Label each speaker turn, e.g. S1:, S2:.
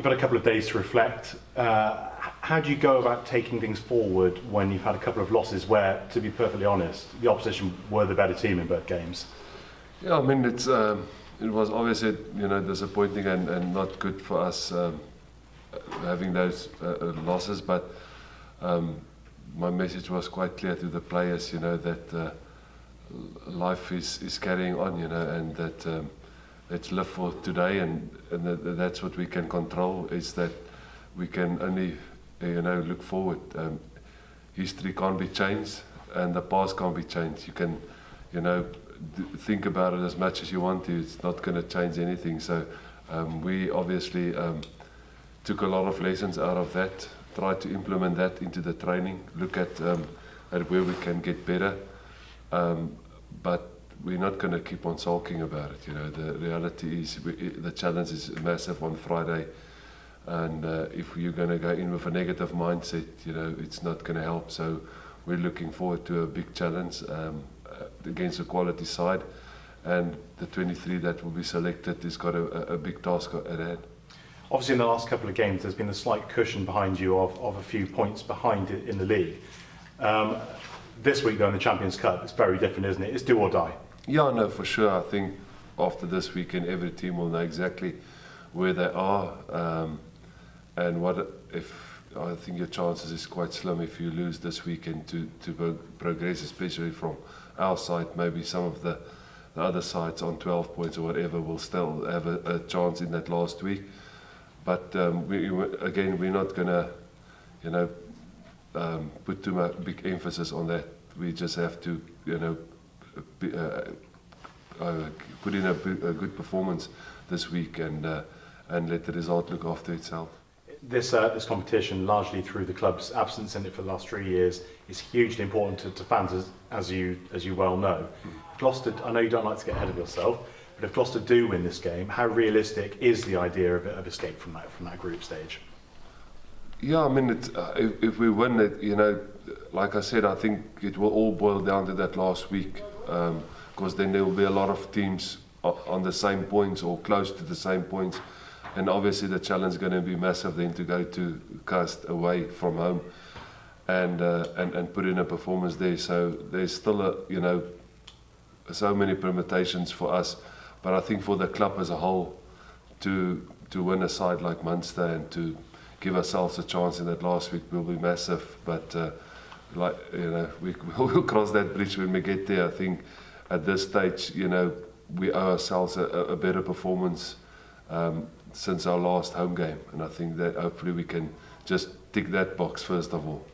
S1: You've had a couple of days to reflect. How do you go about taking things forward when you've had a couple of losses where, to be perfectly honest, the opposition were the better team in both games?
S2: Yeah, I mean, it was obviously, disappointing and not good for us having those losses, but my message was quite clear to the players, that life is carrying on, and that let's live for today, and that's what we can control, is that we can only, look forward. History can't be changed, and the past can't be changed. You can, think about it as much as you want to. It's not going to change anything. So we obviously took a lot of lessons out of that, tried to implement that into the training, look at where we can get better. But we're not going to keep on sulking about it. The reality is the challenge is massive on Friday, and if you're going to go in with a negative mindset, it's not going to help. So we're looking forward to a big challenge against a quality side, and the 23 that will be selected has got a big task at hand.
S1: Obviously, in the last couple of games, there's been a slight cushion behind you of a few points behind it in the league. This week, though, in the Champions Cup, it's very different, isn't it? It's do or die.
S2: Yeah, no, for sure. I think after this weekend, every team will know exactly where they are, and I think your chances is quite slim if you lose this weekend to progress, especially from our side. Maybe some of the other sides on 12 points or whatever will still have a chance in that last week. But we're not going to, put too much big emphasis on that. We just have to, put in a good performance this week and let the result look after itself.
S1: This competition, largely through the club's absence in it for the last 3 years, is hugely important to fans, as you well know. Gloucester, I know you don't like to get ahead of yourself, but if Gloucester do win this game, how realistic is the idea of escape from that group stage?
S2: Yeah, I mean, if we win it, like I said, I think it will all boil down to that last week, because then there will be a lot of teams on the same points or close to the same points, and obviously the challenge is going to be massive then to go to Cast away from home and put in a performance there. So there's still so many permutations for us, but I think for the club as a whole to win a side like Munster and to give ourselves a chance in that last week will be massive. But we'll cross that bridge when we get there. I think at this stage, we owe ourselves a better performance since our last home game, and I think that hopefully we can just tick that box first of all.